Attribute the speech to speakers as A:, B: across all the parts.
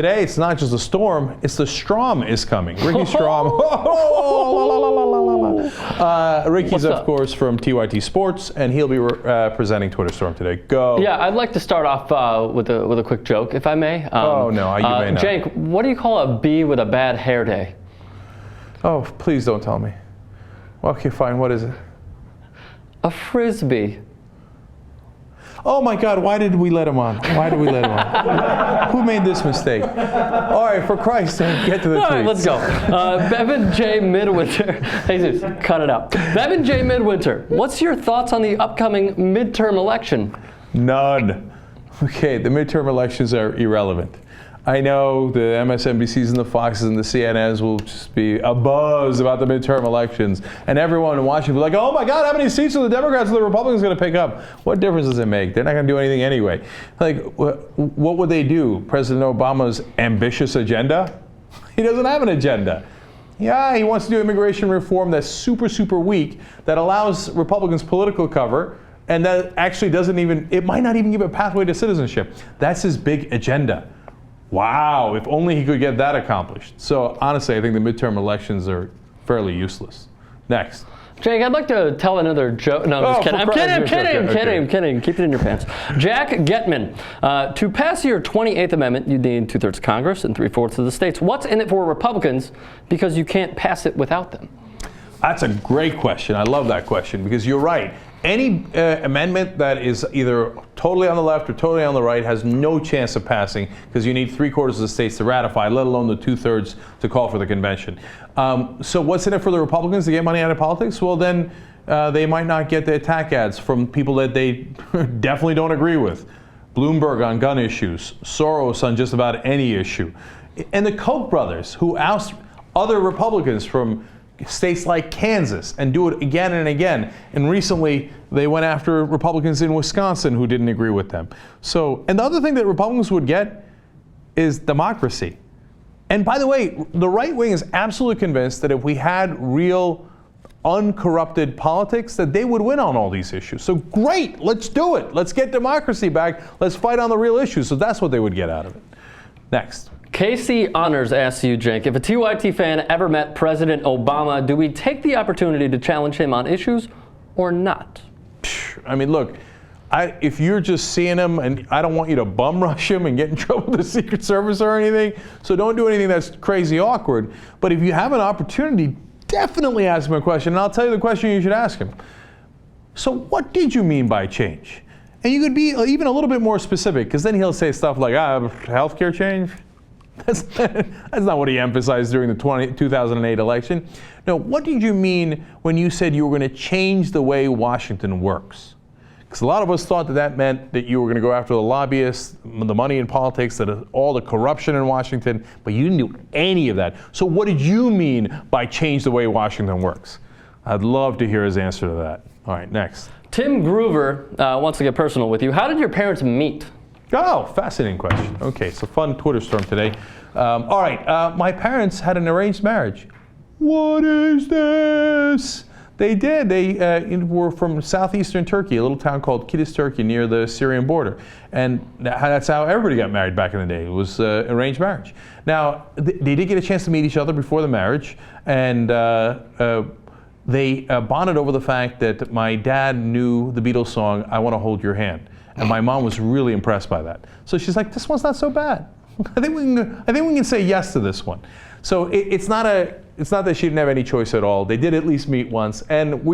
A: today it's not just a storm, it's the Strom is coming. Ricky Strom. Ricky's, of course, from TYT Sports, and he'll be presenting Twitter Storm today. Go.
B: Yeah, I'd like to start off with a quick joke, if I may.
A: Oh, no, you may not.
B: Cenk, what do you call a bee with a bad hair day?
A: Oh, please don't tell me. Okay, fine. What is it?
B: A frisbee.
A: Oh my God, why did we let him on? Why did we let him on? Who made this mistake? All right, for Christ's sake, get to the tweets.
B: All right, let's go. Bevan J. Midwinter. Jesus, cut it out. Bevan J. Midwinter, what's your thoughts on the upcoming midterm election?
A: None. Okay, the midterm elections are irrelevant. I know the MSNBCs and the Foxes and the CNNs will just be abuzz about the midterm elections, and everyone in Washington will be like, oh my God, how many seats are the Democrats or the Republicans going to pick up? What difference does it make? They're not going to do anything anyway. Like, what would they do? President Obama's ambitious agenda? He doesn't have an agenda. Yeah, he wants to do immigration reform that's super, super weak, that allows Republicans political cover, and that actually doesn't even, it might not even give a pathway to citizenship. That's his big agenda. Wow, if only he could get that accomplished. So honestly, I think the midterm elections are fairly useless. Next.
B: Cenk, I'd like to tell another joke. No, I'm just kidding. I'm kidding. Keep it in your pants. Jack Getman, to pass your 28th Amendment, you need 2/3 of Congress and 3/4 of the states. What's in it for Republicans? Because you can't pass it without them.
A: That's a great question. I love that question because you're right. Any amendment that is either totally on the left or totally on the right has no chance of passing because you need 3/4 of the states to ratify, let alone the 2/3 to call for the convention. So what's in it for the Republicans to get money out of politics? Well, then they might not get the attack ads from people that they definitely don't agree with. Bloomberg on gun issues, Soros on just about any issue. And the Koch brothers who oust other Republicans from states like Kansas and do it again and again. And recently, they went after Republicans in Wisconsin who didn't agree with them. So, and the other thing that Republicans would get is democracy. And by the way, the right wing is absolutely convinced that if we had real uncorrupted politics, that they would win on all these issues. So great, let's do it. Let's get democracy back. Let's fight on the real issues. So that's what they would get out of it. Next.
B: Casey Honors asks you, Cenk, if a TYT fan ever met President Obama, do we take the opportunity to challenge him on issues or not?
A: I mean, look, if you're just seeing him, and I don't want you to bum rush him and get in trouble with the Secret Service or anything, so don't do anything that's crazy awkward. But if you have an opportunity, definitely ask him a question, and I'll tell you the question you should ask him. So what did you mean by change? And you could be even a little bit more specific, because then he'll say stuff like, healthcare change? That's not what he emphasized during the 2008 election. No, what did you mean when you said you were going to change the way Washington works? Because a lot of us thought that that meant that you were going to go after the lobbyists, the money in politics, that all the corruption in Washington, but you didn't do any of that. So what did you mean by change the way Washington works? I'd love to hear his answer to that. All right, next.
B: Tim Groover wants to get personal with you. How did your parents meet?
A: Oh, fascinating question. Okay, so fun Twitter storm today. All right, my parents had an arranged marriage. What is this? They did. They were from southeastern Turkey, a little town called Kilis, Turkey, near the Syrian border. And that's how everybody got married back in the day. It was arranged marriage. Now, they did get a chance to meet each other before the marriage, and they bonded over the fact that my dad knew the Beatles song, I Want to Hold Your Hand. And my mom was really impressed by that. So she's like, this one's not so bad. I think we can say yes to this one. So it's not that she didn't have any choice at all. They did at least meet once, and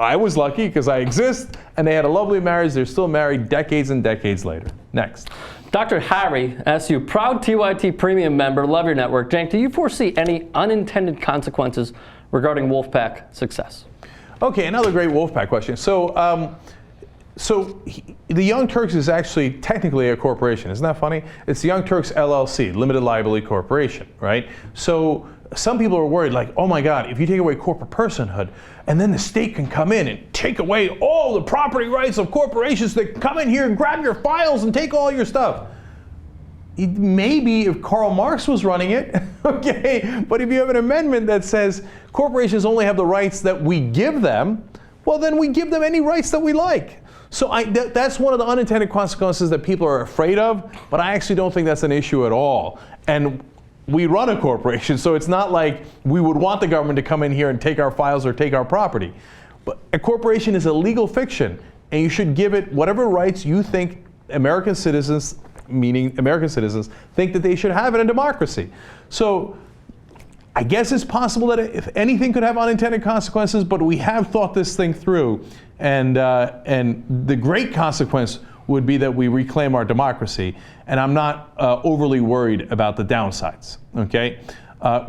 A: I was lucky because I exist, and they had a lovely marriage. They're still married decades and decades later. Next.
B: Dr. Harry asks you, proud TYT premium member, love your network. Cenk, do you foresee any unintended consequences regarding Wolf Pac success? Okay,
A: another great Wolf Pac question. So the Young Turks is actually technically a corporation. Isn't that funny? It's the Young Turks LLC, Limited Liability Corporation, right? So some people are worried, like, oh my God, if you take away corporate personhood, and then the state can come in and take away all the property rights of corporations that come in here and grab your files and take all your stuff. Maybe if Karl Marx was running it, okay, but if you have an amendment that says corporations only have the rights that we give them, well, then we give them any rights that we like. So that's one of the unintended consequences that people are afraid of, but I actually don't think that's an issue at all. And we run a corporation, so it's not like we would want the government to come in here and take our files or take our property. But a corporation is a legal fiction, and you should give it whatever rights you think American citizens, meaning American citizens, think that they should have in a democracy. So I guess it's possible that if anything could have unintended consequences, but we have thought this thing through, and the great consequence would be that we reclaim our democracy, and I'm not overly worried about the downsides, okay?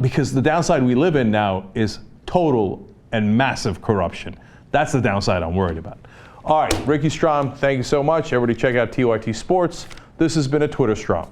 A: Because the downside we live in now is total and massive corruption. That's the downside I'm worried about. All right, Ricky Strom, thank you so much. Everybody check out TYT Sports. This has been a Twitter Strom.